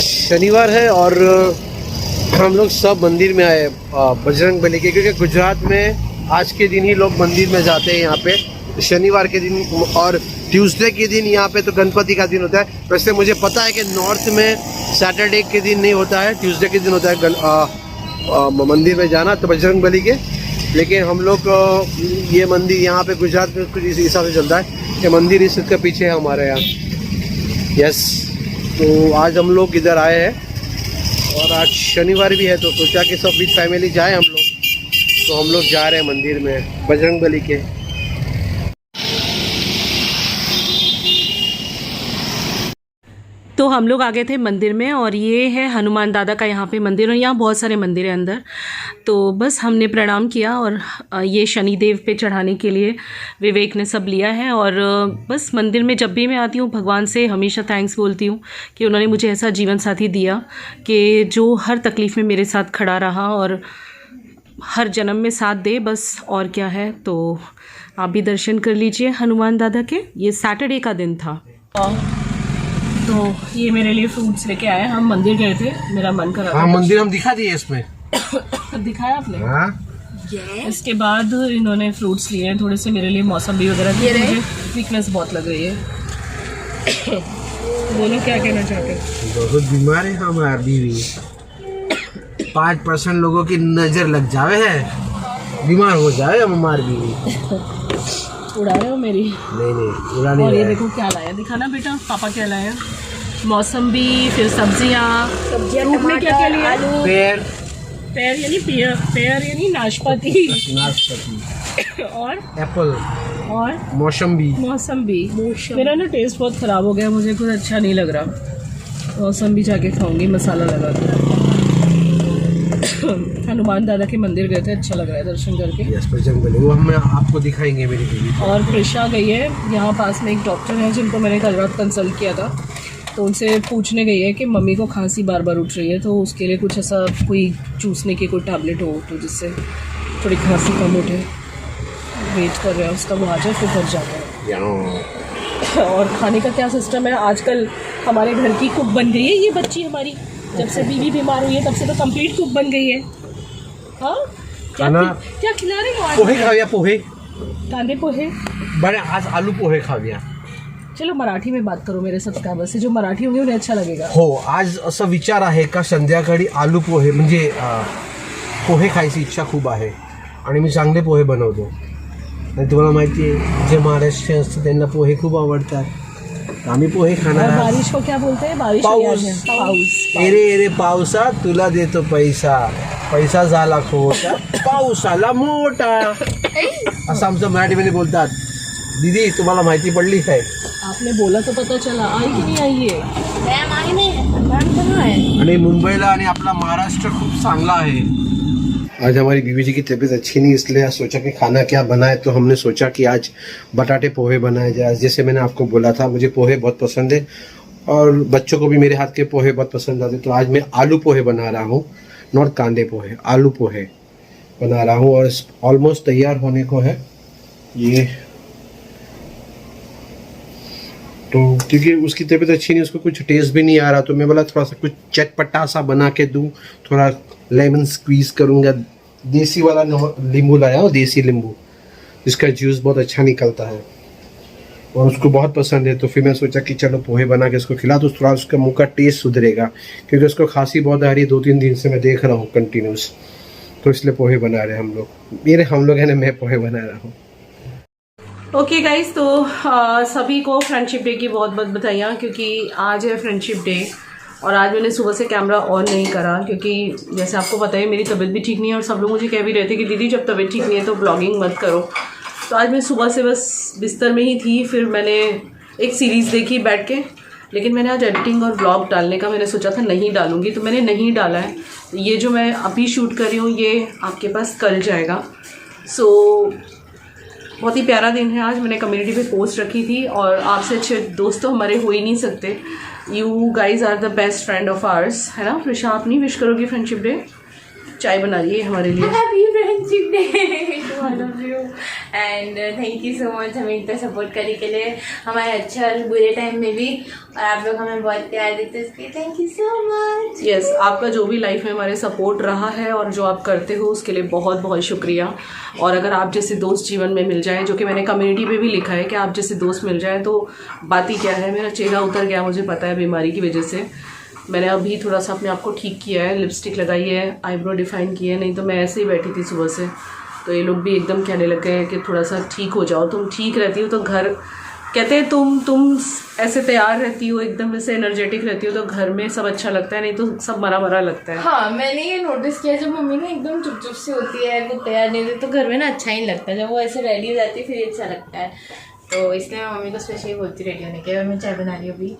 शनिवार है और हम लोग सब मंदिर में आए बजरंगबली के, क्योंकि गुजरात में आज के दिन ही लोग मंदिर में जाते हैं यहाँ पे, शनिवार के दिन। और ट्यूसडे के दिन यहाँ पे तो गणपति का दिन होता है। वैसे मुझे पता है कि नॉर्थ में सैटरडे के दिन नहीं होता है, ट्यूसडे के दिन होता है मंदिर में जाना तो बजरंगबली के। लेकिन हम लोग ये मंदिर यहाँ पे गुजरात में कुछ इस हिसाब से चलता है कि मंदिर इसके पीछे है हमारे यहाँ। यस, तो आज हम लोग इधर आए हैं और आज शनिवार भी है तो सोचा कि सब विद फैमिली जाए हम लोग। तो हम लोग जा रहे हैं मंदिर में बजरंगबली के। तो हम लोग आ गए थे मंदिर में और ये है हनुमान दादा का यहाँ पे मंदिर, और यहाँ बहुत सारे मंदिर हैं अंदर। तो बस हमने प्रणाम किया और ये शनिदेव पे चढ़ाने के लिए विवेक ने सब लिया है। और बस मंदिर में जब भी मैं आती हूँ भगवान से हमेशा थैंक्स बोलती हूँ कि उन्होंने मुझे ऐसा जीवन साथी दिया कि जो हर तकलीफ़ में मेरे साथ खड़ा रहा और हर जन्म में साथ दे, बस और क्या है। तो आप भी दर्शन कर लीजिए हनुमान दादा के। ये सैटरडे का दिन था। तो ये मेरे लिए फ्रूट्स लेके आए। हम मंदिर गए थे, मेरा मन कर रहा था। मंदिर हम दिखा दिए इसमें। दिखाया आपने? हाँ। इसके बाद इन्होंने फ्रूट्स लिए हैं थोड़े से मेरे लिए, मौसम्बी वगैरह। मुझे वीकनेस बहुत लग रही है। बोलो क्या कहना चाहते हैं? बहुत बीमार है हमारी बीवी। 5% लोगों की नजर लग जावे है, बीमार हो जाए हम हमारी बीवी। उड़ा रहे हो मेरी? नहीं उड़ा नहीं। और ये देखो क्या लाया, दिखाना बेटा पापा क्या लाया। मौसम्बी, फिर सब्जियाँ फ्रूट में क्या क्या लिया? पेयर यानी पेयर यानी नाशपाती और एप्पल और मौसम्बी। मेरा ना टेस्ट बहुत ख़राब हो गया, मुझे कुछ अच्छा नहीं लग रहा। मौसम्बी जाके खाऊंगी मसाला लगा कर। हनुमान दादा के मंदिर गए थे, अच्छा लग रहा है दर्शन करके। यस, बजरंगबली वो हम आपको दिखाएंगे मेरी बीवी। और प्रिशा गई है, यहाँ पास में एक डॉक्टर है जिनको मैंने कल रात कंसल्ट किया था, तो उनसे पूछने गई है कि मम्मी को खांसी बार बार उठ रही है, तो उसके लिए कुछ ऐसा कोई चूसने की कोई टैबलेट हो तो जिससे थोड़ी खांसी कम उठे। वेट कर रहे हैं उसका, वो आ जाए फिर घर जाते हैं। और खाने का क्या सिस्टम है आजकल, हमारे घर की कुक बन गई है ये बच्ची हमारी। जब से बीवी बीमार हुई है तब से तो कंप्लीट कुक बन गई है। हाँ, क्या खिला रहे हो? पोहे खा गया, पोहे कांदे पोहे बड़े। आज आलू पोहे खा गया। चलो मराठी में बात करो मेरे सब्सक्राइबर से, जो मराठी होंगे उन्हें अच्छा लगेगा। हो, आज असं विचार आहे का संध्याकाळी आलू पोहे म्हणजे पोहे खायची इच्छा खूप आहे आणि मी चांगले पोहे बनवतो। आणि तुम्हाला माहिती आहे जे महाराष्ट्रीयन असतात त्यांना पोहे खूप आवडतात, आम्ही पोहे खाणार। बारिश को क्या बोलते हैं? बारिश पाऊस। एरे पावसा तुला देतो पैसा, पैसा झाला खोटा, पाऊस आला मोठा, असं आमचं मराठीमध्ये बोलतात। दीदी तुम्हाला माहिती पडली है? आपने बोला तो पता चला। आई कि नहीं आई है? मैम आई नहीं, मैम कहाँ है? आणि मुंबईला आणि आपला महाराष्ट्र खूप चांगला आहे। आज हमारी बीवी जी की तबीयत अच्छी नहीं, इसलिए आज सोचा कि खाना क्या बनाए, तो हमने सोचा कि आज बटाटे पोहे बनाए जाए। जैसे मैंने आपको बोला था मुझे पोहे बहुत पसंद है और बच्चों को भी मेरे हाथ के पोहे बहुत पसंद आते, तो आज मैं आलू पोहे बना रहा हूँ, नॉट कांदे पोहे, आलू पोहे बना रहा हूँ। और ऑलमोस्ट तैयार होने को है ये। तो क्योंकि उसकी तबीयत अच्छी नहीं, उसको कुछ टेस्ट भी नहीं आ रहा, तो मैं बोला थोड़ा सा कुछ चटपटा सा बना के दूँ। थोड़ा लेमन स्क्वीज करूँगा, देसी वाला नींबू लाया हूँ, देसी नींबू जिसका जूस बहुत अच्छा निकलता है और उसको बहुत पसंद है। तो फिर मैं सोचा कि चलो पोहे बना के उसको खिला, तो थोड़ा उसका मुँह का टेस्ट सुधरेगा, क्योंकि उसको खांसी बहुत आ रही है 2-3 दिन से, मैं देख रहा हूँ कंटिन्यूस। तो इसलिए पोहे बना रहे हम लोग। हम लोग है ना, मैं पोहे बना रहा हूँ। ओके गाइज, तो सभी को फ्रेंडशिप डे की बहुत बहुत बधाइयाँ, क्योंकि आज है फ्रेंडशिप डे। और आज मैंने सुबह से कैमरा ऑन नहीं करा, क्योंकि जैसे आपको पता है मेरी तबीयत भी ठीक नहीं है और सब लोग मुझे कह भी रहे थे कि दीदी जब तबीयत ठीक नहीं है तो ब्लॉगिंग मत करो। तो आज मैं सुबह से बस बिस्तर में ही थी, फिर मैंने एक सीरीज़ देखी बैठ के, लेकिन मैंने आज एडिटिंग और ब्लॉग डालने का मैंने सोचा था नहीं डालूँगी, तो मैंने नहीं डाला है। ये जो मैं अभी शूट कर रही हूँ ये आपके पास कल जाएगा। सो बहुत ही प्यारा दिन है आज। मैंने कम्युनिटी पे पोस्ट रखी थी और आपसे अच्छे दोस्त तो हमारे हो ही नहीं सकते। You guys are the best friend of ours, है ना? प्रिशा, आप नहीं विश करोगी फ्रेंडशिप डे? चाय बना रही है हमारे लिए। Happy friendship day to all of you and thank you so much हमें इतना सपोर्ट करने के लिए, हमारे अच्छे और बुरे टाइम में भी, और आप लोग हमें बहुत प्यार देते हैं, उसके thank you so much. Yes, आपका जो भी लाइफ में हमारे सपोर्ट रहा है और जो आप करते हो उसके लिए बहुत बहुत शुक्रिया। और अगर आप जैसे दोस्त जीवन में मिल जाए, जो कि मैंने कम्युनिटी पे भी लिखा है कि आप जैसे दोस्त मिल जाए, तो बात ही क्या है। मेरा चेहरा उतर गया, मुझे पता है, बीमारी की वजह से। मैंने अभी थोड़ा सा अपने आप को ठीक किया है, लिपस्टिक लगाई है, आईब्रो डिफाइन की है, नहीं तो मैं ऐसे ही बैठी थी सुबह से। तो ये लोग भी एकदम कहने लग गए हैं कि थोड़ा सा ठीक हो जाओ, तुम ठीक रहती हो तो घर, कहते हैं तुम ऐसे तैयार रहती हो, एकदम ऐसे एनर्जेटिक रहती हो तो घर में सब अच्छा लगता है, नहीं तो सब मरा मरा लगता है। हाँ, मैंने ये नोटिस किया, जब मम्मी ना एकदम चुप चुप से होती है, वो तैयार नहीं होती, तो घर में ना अच्छा ही लगता है। जब वो ऐसे रेडी हो जाती है फिर अच्छा लगता है। तो इसलिए मैं मम्मी को स्पेशली बोलती रेडी होने के। मैं चाय बना रही हूँ अभी,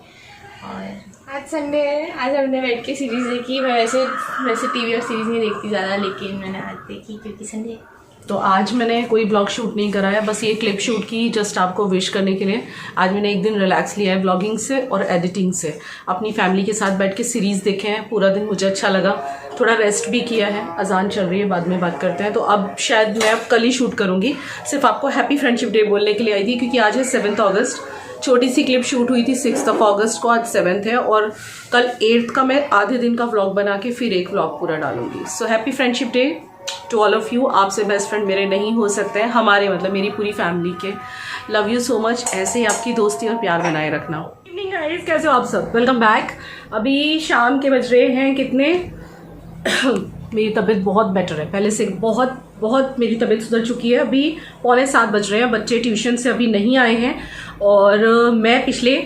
और आज संडे है, आज हमने बैठ के सीरीज़ देखी। मैं वैसे टीवी और सीरीज़ नहीं देखती ज़्यादा, लेकिन मैंने आज देखी क्योंकि संडे है। तो आज मैंने कोई ब्लॉग शूट नहीं करा है, बस ये क्लिप शूट की जस्ट आपको विश करने के लिए। आज मैंने एक दिन रिलैक्स लिया है ब्लॉगिंग से और एडिटिंग से, अपनी फैमिली के साथ बैठ के सीरीज़ देखे हैं पूरा दिन, मुझे अच्छा लगा। थोड़ा रेस्ट भी किया है, अजान चल रही है, बाद में बात करते हैं। तो अब शायद मैं अब कल ही शूट करूँगी, सिर्फ आपको हैप्पी फ्रेंडशिप डे बोलने के लिए आई थी, क्योंकि आज है 7 अगस्त। छोटी सी क्लिप शूट हुई थी 6 अगस्त को, आज 7 है, और कल 8 का मैं आधे दिन का व्लॉग बना के फिर एक व्लॉग पूरा डालूंगी। So happy friendship day to all of you. आपसे बेस्ट फ्रेंड मेरे नहीं हो सकते हैं, हमारे मतलब मेरी पूरी फैमिली के। Love you so much. ऐसे ही आपकी दोस्ती और प्यार बनाए रखना। इवनिंग गाइस, कैसे हो आप सब? Welcome back. अभी शाम के बज रहे हैं कितने मेरी तबीयत बहुत बेटर है, पहले से बहुत बहुत मेरी तबीयत सुधर चुकी है। अभी 6:45 बज रहे हैं, बच्चे ट्यूशन से अभी नहीं आए हैं, और मैं पिछले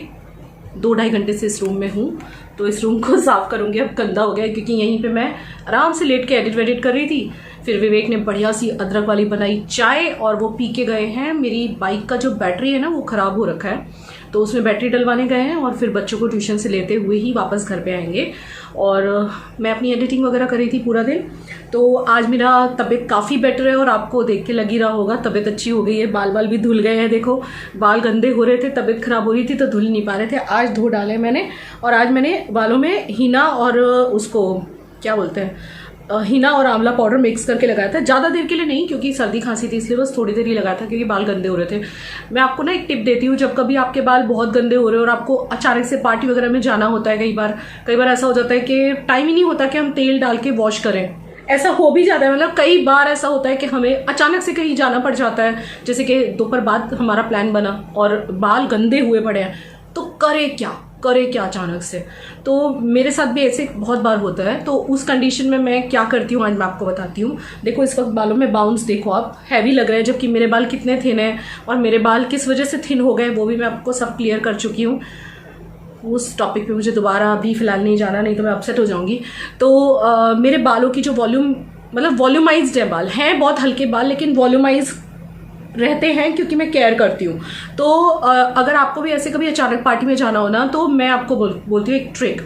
2-2.5 घंटे से इस रूम में हूँ। तो इस रूम को साफ करूँगी, अब गंदा हो गया है, क्योंकि यहीं पे मैं आराम से लेट के एडिट वेडिट कर रही थी। फिर विवेक ने बढ़िया सी अदरक वाली बनाई चाय, और वो पी के गए हैं। मेरी बाइक का जो बैटरी है ना, वो ख़राब हो रखा है, तो उसमें बैटरी डलवाने गए हैं, और फिर बच्चों को ट्यूशन से लेते हुए ही वापस घर पे आएंगे। और मैं अपनी एडिटिंग वगैरह कर रही थी पूरा दिन। तो आज मेरा तबीयत काफ़ी बेटर है, और आपको देख के लग ही रहा होगा तबीयत अच्छी हो गई है। बाल भी धुल गए हैं, देखो बाल गंदे हो रहे थे, तबीयत खराब हो रही थी तो धुल नहीं पा रहे थे। आज धो डाले मैंने, और आज मैंने बालों में हीना और उसको क्या बोलते हैं, हीना और आंवला पाउडर मिक्स करके लगाया था। ज़्यादा देर के लिए नहीं, क्योंकि सर्दी खांसी थी, इसलिए बस थोड़ी देर ही लगाया था, क्योंकि बाल गंदे हो रहे थे। मैं आपको ना एक टिप देती हूँ, जब कभी आपके बाल बहुत गंदे हो रहे हो और आपको अचानक से पार्टी वगैरह में जाना होता है, कई बार ऐसा हो जाता है कि टाइम ही नहीं होता कि हम तेल डाल के वॉश करें। ऐसा हो भी जाता है, मतलब कई बार ऐसा होता है कि हमें अचानक से कहीं जाना पड़ जाता है, जैसे कि दोपहर बाद हमारा प्लान बना और बाल गंदे हुए पड़े हैं, तो करे क्या अचानक से। तो मेरे साथ भी ऐसे बहुत बार होता है। तो उस कंडीशन में मैं क्या करती हूँ, आज मैं आपको बताती हूँ। देखो इस वक्त बालों में बाउंस देखो आप, हैवी लग रहा है, जबकि मेरे बाल कितने थिन हैं, और मेरे बाल किस वजह से थिन हो गए वो भी मैं आपको सब क्लियर कर चुकी हूँ। उस टॉपिक पे मुझे दोबारा अभी फ़िलहाल नहीं जाना, नहीं तो मैं अपसेट हो जाऊँगी। तो मेरे बालों की जो वॉल्यूम, मतलब वॉल्यूमाइज्ड है बाल, हैं बहुत हल्के बाल, लेकिन वॉल्यूमाइज रहते हैं क्योंकि मैं केयर करती हूँ। तो अगर आपको भी ऐसे कभी अचानक पार्टी में जाना हो ना, तो मैं आपको बोलती हूँ एक ट्रिक।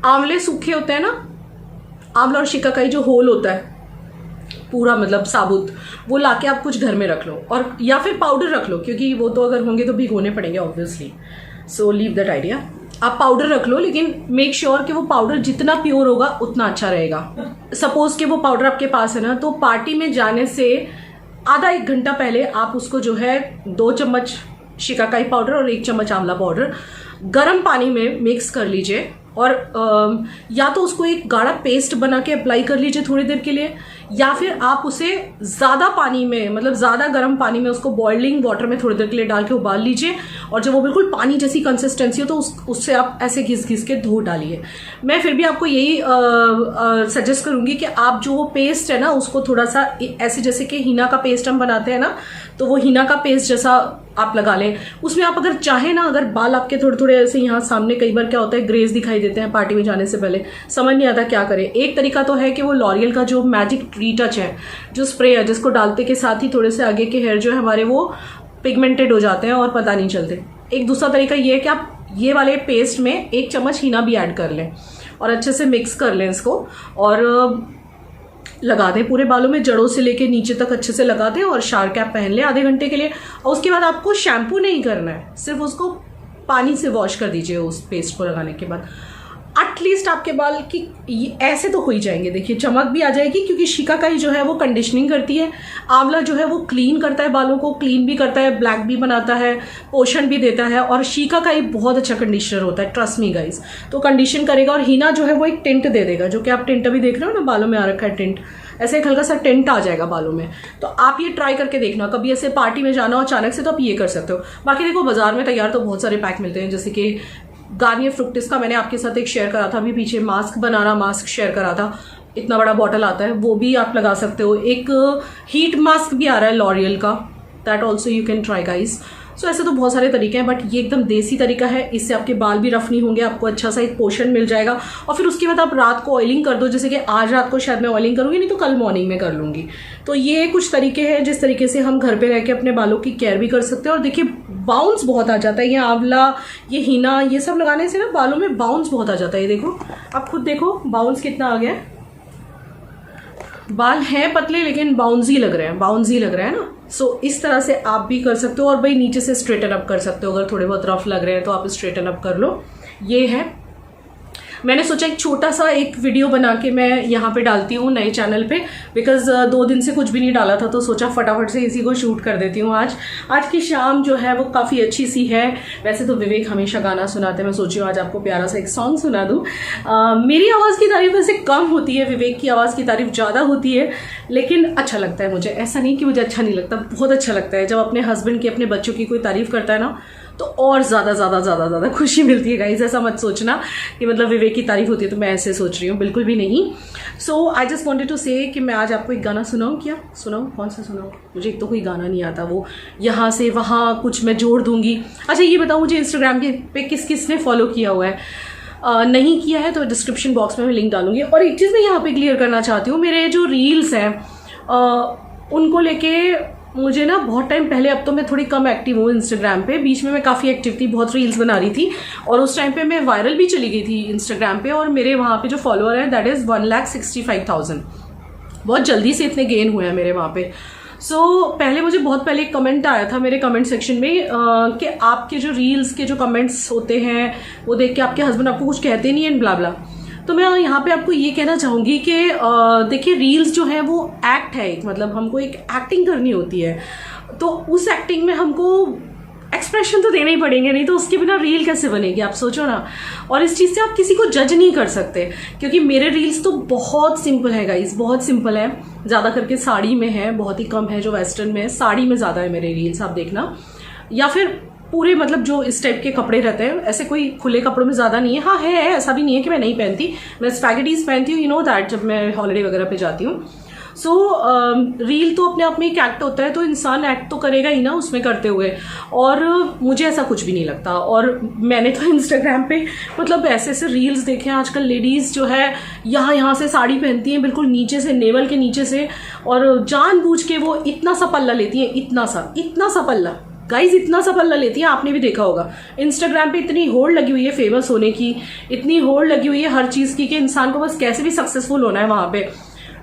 आंवले सूखे होते हैं ना, आंवला और शिकाकाई जो होल होता है पूरा, मतलब साबुत, वो लाके आप कुछ घर में रख लो, और या फिर पाउडर रख लो, क्योंकि वो तो अगर होंगे तो भिगोने पड़ेंगे obviously. So leave that idea. आप पाउडर रख लो, लेकिन मेक श्योर कि वो पाउडर जितना प्योर होगा उतना अच्छा रहेगा। सपोज कि वो पाउडर आपके पास है ना, तो पार्टी में जाने से आधा 1 घंटा पहले आप उसको जो है 2 चम्मच शिकाकाई पाउडर और 1 चम्मच आंवला पाउडर गर्म पानी में मिक्स कर लीजिए, और या तो उसको एक गाढ़ा पेस्ट बना के अप्लाई कर लीजिए थोड़ी देर के लिए, या फिर आप उसे ज़्यादा पानी में, मतलब ज़्यादा गर्म पानी में उसको बॉइलिंग वाटर में थोड़ी देर के लिए डाल के उबाल लीजिए, और जब वो बिल्कुल पानी जैसी कंसिस्टेंसी हो तो उससे आप ऐसे घिस घिस के धो डालिए। मैं फिर भी आपको यही सजेस्ट करूँगी कि आप जो वो पेस्ट है ना, उसको थोड़ा सा ऐसे, जैसे कि हीना का पेस्ट हम बनाते हैं ना, तो वो हीना का पेस्ट जैसा आप लगा लें। उसमें आप अगर चाहें ना, अगर बाल आपके थोड़े थोड़े ऐसे यहाँ सामने, कई बार क्या होता है ग्रेस दिखाई देते हैं पार्टी में जाने से पहले, समझ नहीं आता क्या करें। एक तरीका तो है कि वो लॉरियल का जो मैजिक ट्री टच है, जो स्प्रे है, जिसको डालते के साथ ही थोड़े से आगे के हेयर जो है हमारे, वो पिगमेंटेड हो जाते हैं और पता नहीं चलते। एक दूसरा तरीका ये है कि आप ये वाले पेस्ट में 1 चम्मच हीना भी ऐड कर लें, और अच्छे से मिक्स कर लें इसको, और लगा दें पूरे बालों में, जड़ों से लेके नीचे तक अच्छे से लगा दें, और शावर कैप पहन लें आधे घंटे के लिए। और उसके बाद आपको शैम्पू नहीं करना है, सिर्फ उसको पानी से वॉश कर दीजिए उस पेस्ट को लगाने के बाद। एटलीस्ट आपके बाल की ऐसे तो हो ही जाएंगे, देखिए चमक भी आ जाएगी, क्योंकि शिकाकाई जो है वो कंडीशनिंग करती है, आंवला जो है वो क्लीन करता है, बालों को क्लीन भी करता है, ब्लैक भी बनाता है, पोषण भी देता है, और शिकाकाई बहुत अच्छा कंडीशनर होता है, ट्रस्ट मी गाइस। तो कंडीशन करेगा, और हीना जो है वो एक टिंट दे देगा, जो कि आप टिंट अभी देख रहे हो ना, बालों में आ रखा है टिंट, ऐसे एक हल्का सा टिंट आ जाएगा बालों में। तो आप ये ट्राई करके देखना, कभी ऐसे पार्टी में जाना हो अचानक से तो आप ये कर सकते हो। बाकी देखो बाजार में तैयार तो बहुत सारे पैक मिलते हैं, जैसे कि गार्नियर फ्रुक्टिस का मैंने आपके साथ एक शेयर करा था अभी पीछे, मास्क बनाना मास्क शेयर करा था, इतना बड़ा बॉटल आता है, वो भी आप लगा सकते हो। एक हीट मास्क भी आ रहा है लॉरियल का, that also you can try guys. So ऐसे तो बहुत सारे तरीके हैं, बट ये एकदम देसी तरीका है, इससे आपके बाल भी रफ नहीं होंगे, आपको अच्छा सा एक पोषण मिल जाएगा। और फिर उसके बाद आप रात को ऑयलिंग कर दो, जैसे कि आज रात को शायद मैं ऑयलिंग करूँगी, नहीं तो कल मॉर्निंग में कर लूँगी। तो ये कुछ तरीके हैं जिस तरीके से हम घर पे रह के अपने बालों की केयर भी कर सकते हैं। और देखिए बाउंस बहुत आ जाता है, ये आंवला, ये हीना, ये सब लगाने से ना बालों में बाउंस बहुत आ जाता है। ये देखो, आप खुद देखो बाउंस कितना आ गया है। बाल हैं पतले लेकिन बाउंसी लग रहे हैं, बाउंसी लग रहा है ना। सो इस तरह से आप भी कर सकते हो। और भाई नीचे से स्ट्रेटन अप कर सकते हो, अगर थोड़े बहुत रफ लग रहे हैं तो आप स्ट्रेटन अप कर लो। ये है, मैंने सोचा एक छोटा सा एक वीडियो बना के मैं यहाँ पे डालती हूँ नए चैनल पे, बिकॉज 2 दिन से कुछ भी नहीं डाला था, तो सोचा फटाफट से इसी को शूट कर देती हूँ। आज की शाम जो है वो काफ़ी अच्छी सी है। वैसे तो विवेक हमेशा गाना सुनाते हैं, मैं सोची हूँ आज आपको प्यारा सा एक सॉन्ग सुना दूँ। मेरी आवाज़ की तारीफ वैसे कम होती है, विवेक की आवाज़ की तारीफ ज़्यादा होती है, लेकिन अच्छा लगता है मुझे। ऐसा नहीं कि मुझे अच्छा नहीं लगता, बहुत अच्छा लगता है जब अपने हस्बैंड की, अपने बच्चों की कोई तारीफ करता है ना, तो और ज़्यादा खुशी मिलती है गाइस। ऐसा मत सोचना कि मतलब विवेक की तारीफ होती है तो मैं ऐसे सोच रही हूँ, बिल्कुल भी नहीं। सो आई जस्ट वांटेड टू से कि मैं आज आपको एक गाना सुनाऊँ। क्या सुनाऊँ, कौन सा सुनाऊँ? मुझे एक तो कोई गाना नहीं आता, वो यहाँ से वहाँ कुछ मैं जोड़ दूँगी। अच्छा ये बताऊँ, मुझे इंस्टाग्राम के पे किस किस ने फॉलो किया हुआ है? नहीं किया है तो डिस्क्रिप्शन बॉक्स में मैं लिंक डालूंगी। और एक चीज़ मैं यहाँ पे क्लियर करना चाहती हूँ, मेरे जो रील्स हैं उनको लेके मुझे ना बहुत टाइम पहले, अब तो मैं थोड़ी कम एक्टिव हूँ इंस्टाग्राम पे, बीच में मैं काफ़ी एक्टिव थी, बहुत रील्स बना रही थी, और उस टाइम पे मैं वायरल भी चली गई थी इंस्टाग्राम पे, और मेरे वहाँ पे जो फॉलोअर है दैट इज़ 1,65,000। बहुत जल्दी से इतने गेन हुए हैं मेरे वहाँ पे। सो पहले मुझे बहुत पहले एक कमेंट आया था मेरे कमेंट सेक्शन में कि आपके जो रील्स के जो कमेंट्स होते हैं वो देख के आपके हस्बैंड आपको कुछ कहते नहीं हैं, ब्ला ब्ला। तो मैं यहाँ पे आपको ये कहना चाहूँगी कि देखिए रील्स जो है वो एक्ट है एक, मतलब हमको एक एक्टिंग करनी होती है, तो उस एक्टिंग में हमको एक्सप्रेशन तो देने ही पड़ेंगे, नहीं तो उसके बिना रील कैसे बनेगी, आप सोचो ना। और इस चीज़ से आप किसी को जज नहीं कर सकते, क्योंकि मेरे रील्स तो बहुत सिंपल है गाइस, बहुत सिंपल है। ज़्यादा करके साड़ी में है, बहुत ही कम है जो वेस्टर्न में है, साड़ी में ज़्यादा है मेरे रील्स, आप देखना। या फिर पूरे मतलब जो इस टाइप के कपड़े रहते हैं, ऐसे कोई खुले कपड़ों में ज़्यादा नहीं है। हाँ है, ऐसा भी नहीं है कि मैं नहीं पहनती, मैं स्पैगेटीज पहनती हूँ, यू नो दैट, जब मैं हॉलीडे वगैरह पे जाती हूँ। सो रील तो अपने आप में एक एक्ट होता है, तो इंसान एक्ट तो करेगा ही ना उसमें करते हुए, और मुझे ऐसा कुछ भी नहीं लगता। और मैंने तो इंस्टाग्राम पे मतलब ऐसे ऐसे रील्स देखे हैं, आजकल लेडीज़ जो है यहाँ से साड़ी पहनती हैं बिल्कुल नीचे से, नेवल के नीचे से, और जानबूझ के वो इतना सा पल्ला लेती हैं, इतना सा पल्ला गाइज, इतना सा पल्ला लेती है। आपने भी देखा होगा इंस्टाग्राम पे इतनी होड़ लगी हुई है फेमस होने की, इतनी होड़ लगी हुई है हर चीज़ की कि इंसान को बस कैसे भी सक्सेसफुल होना है वहाँ पे।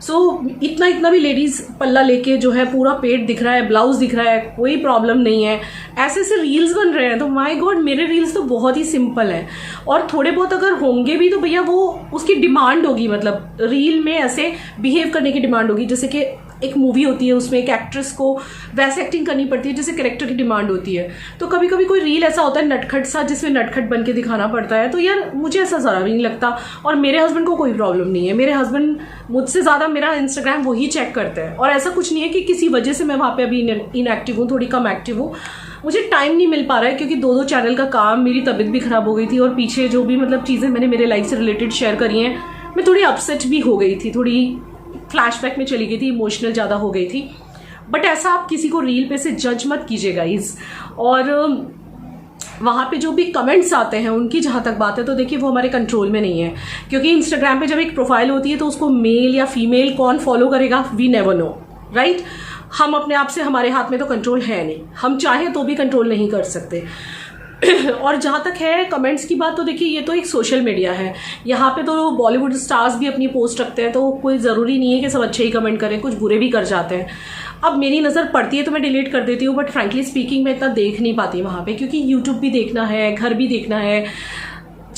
सो इतना भी लेडीज पल्ला लेके जो है पूरा पेट दिख रहा है, ब्लाउज दिख रहा है, कोई प्रॉब्लम नहीं है, ऐसे ऐसे रील्स बन रहे हैं। तो माय गॉड, मेरे रील्स तो बहुत ही सिंपल हैं, और थोड़े बहुत अगर होंगे भी तो भैया वो उसकी डिमांड होगी, मतलब रील में ऐसे बिहेव करने की डिमांड होगी, जैसे कि एक मूवी होती है उसमें एक एक्ट्रेस को वैसे एक्टिंग करनी पड़ती है जैसे कैरेक्टर की डिमांड होती है। तो कभी कभी कोई रील ऐसा होता है नटखट सा, जिसमें नटखट बन के दिखाना पड़ता है, तो यार मुझे ऐसा ज़रा भी नहीं लगता। और मेरे हस्बैंड को कोई प्रॉब्लम नहीं है, मेरे हस्बैंड मुझसे ज़्यादा मेरा इंस्टाग्राम वही चेक करते हैं, और ऐसा कुछ नहीं है कि किसी वजह से मैं वहाँ पे अभी इनएक्टिव हूँ, थोड़ी कम एक्टिव हूँ। मुझे टाइम नहीं मिल पा रहा है क्योंकि 2 चैनल का काम, मेरी तबीयत भी ख़राब हो गई थी, और पीछे जो भी मतलब चीज़ें मैंने मेरे लाइफ से रिलेटेड शेयर करी हैं, मैं थोड़ी अपसेट भी हो गई थी, थोड़ी फ्लैशबैक में चली गई थी, इमोशनल ज़्यादा हो गई थी। बट ऐसा आप किसी को रील पे से जज मत कीजिए गाइज। और वहाँ पे जो भी कमेंट्स आते हैं उनकी जहाँ तक बात है, तो देखिए वो हमारे कंट्रोल में नहीं है, क्योंकि इंस्टाग्राम पे जब एक प्रोफाइल होती है तो उसको मेल या फीमेल कौन फॉलो करेगा, वी नेवर नो, राइट। हम अपने आप से, हमारे हाथ में तो कंट्रोल है नहीं, हम चाहें तो भी कंट्रोल नहीं कर सकते। और जहाँ तक है कमेंट्स की बात, तो देखिए ये तो एक सोशल मीडिया है, यहाँ पे तो बॉलीवुड स्टार्स भी अपनी पोस्ट रखते हैं, तो कोई ज़रूरी नहीं है कि सब अच्छे ही कमेंट करें, कुछ बुरे भी कर जाते हैं। अब मेरी नज़र पड़ती है तो मैं डिलीट कर देती हूँ, बट फ्रैंकली स्पीकिंग मैं इतना देख नहीं पाती वहाँ पे, क्योंकि यूट्यूब भी देखना है, घर भी देखना है,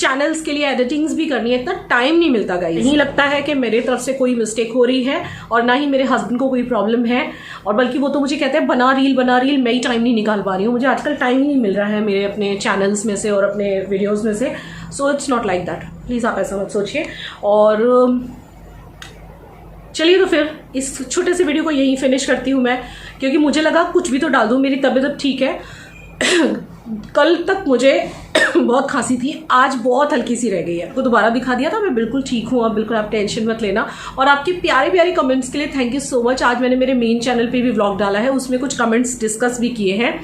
चैनल्स के लिए एडिटिंग्स भी करनी है, इतना टाइम नहीं मिलता गाइस। नहीं लगता है कि मेरे तरफ से कोई मिस्टेक हो रही है और ना ही मेरे हस्बैंड को कोई प्रॉब्लम है, और बल्कि वो तो मुझे कहते हैं बना रील, मैं ही टाइम नहीं निकाल पा रही हूँ। मुझे आजकल टाइम ही नहीं मिल रहा है मेरे अपने चैनल्स में से और अपने वीडियोज़ में से। So it's not like that, please आप ऐसा मत सोचिए। और चलिए तो फिर इस छोटे से वीडियो को यहीं फिनिश करती हूँ मैं, क्योंकि मुझे लगा कुछ भी तो डाल दूँ। मेरी तबीयत अब ठीक है। कल तक मुझे बहुत खांसी थी, आज बहुत हल्की सी रह गई है। आपको दोबारा दिखा दिया था, मैं बिल्कुल ठीक हूँ अब, बिल्कुल आप टेंशन मत लेना। और आपके प्यारे प्यारे कमेंट्स के लिए थैंक यू सो मच। आज मैंने मेरे मेन चैनल पे भी व्लॉग डाला है, उसमें कुछ कमेंट्स डिस्कस भी किए हैं।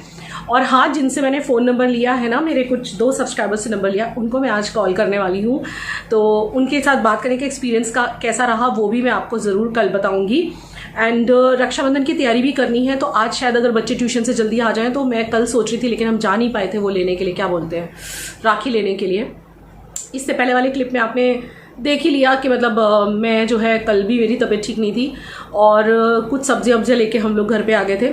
और हाँ, जिनसे मैंने फ़ोन नंबर लिया है ना, मेरे कुछ 2 सब्सक्राइबर्स से नंबर लिया, उनको मैं आज कॉल करने वाली हूँ। तो उनके साथ बात करने का एक्सपीरियंस का कैसा रहा वो भी मैं आपको ज़रूर कल बताऊँगी। एंड रक्षाबंधन की तैयारी भी करनी है, तो आज शायद अगर बच्चे ट्यूशन से जल्दी आ जाएं तो मैं कल सोच रही थी, लेकिन हम जा नहीं पाए थे वो लेने के लिए, क्या बोलते हैं, राखी लेने के लिए। इससे पहले वाले क्लिप में आपने देख ही लिया कि मतलब मैं जो है कल भी मेरी तबीयत ठीक नहीं थी और कुछ सब्जी वब्जियाँ लेके हम लोग घर पे आ गए थे।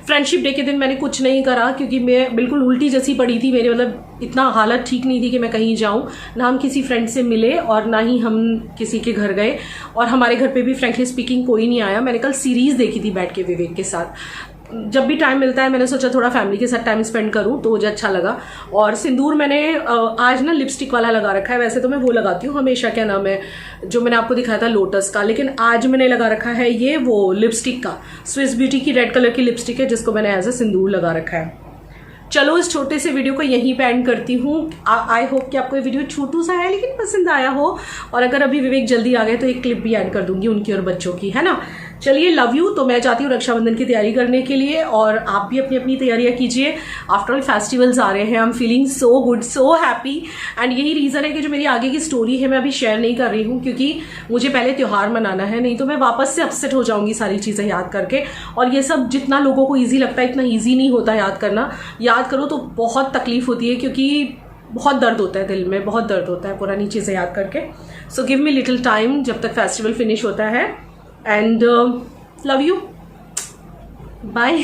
फ्रेंडशिप डे के दिन मैंने कुछ नहीं करा क्योंकि मैं बिल्कुल उल्टी जैसी पड़ी थी, मेरे मतलब इतना हालत ठीक नहीं थी कि मैं कहीं जाऊँ। ना हम किसी फ्रेंड से मिले और ना ही हम किसी के घर गए, और हमारे घर पे भी फ्रेंकली स्पीकिंग कोई नहीं आया। मैंने कल सीरीज़ देखी थी बैठ के विवेक के साथ। जब भी टाइम मिलता है मैंने सोचा थोड़ा फैमिली के साथ टाइम स्पेंड करूं, तो मुझे अच्छा लगा। और सिंदूर मैंने आज ना लिपस्टिक वाला लगा रखा है, वैसे तो मैं वो लगाती हूँ हमेशा, क्या नाम है जो मैंने आपको दिखाया था लोटस का, लेकिन आज मैंने लगा रखा है ये वो लिपस्टिक का, स्विस ब्यूटी की रेड कलर की लिपस्टिक है जिसको मैंने एज ए सिंदूर लगा रखा है। चलो इस छोटे से वीडियो को यहीं पे एंड करती हूँ। आई होप कि आपको ये वीडियो छोटू सा है लेकिन पसंद आया हो, और अगर अभी विवेक जल्दी आ गए तो एक क्लिप भी ऐड कर दूंगी उनकी और बच्चों की, है ना। चलिए, लव यू। तो मैं चाहती हूँ रक्षाबंधन की तैयारी करने के लिए, और आप भी अपनी अपनी तैयारियां कीजिए। आफ्टर ऑल फेस्टिवल्स आ रहे हैं, I am feeling so good, so happy. And यही रीज़न है कि जो मेरी आगे की स्टोरी है मैं अभी शेयर नहीं कर रही हूँ, क्योंकि मुझे पहले त्यौहार मनाना है, नहीं तो मैं वापस से अपसेट हो जाऊंगी सारी चीज़ें याद करके। और ये सब जितना लोगों को ईजी लगता है इतना ईजी नहीं होता याद करना। याद करो तो बहुत तकलीफ होती है, क्योंकि बहुत दर्द होता है दिल में, बहुत दर्द होता है पुरानी चीज़ें याद करके। So give me little time जब तक फेस्टिवल फिनिश होता है। And love you, bye.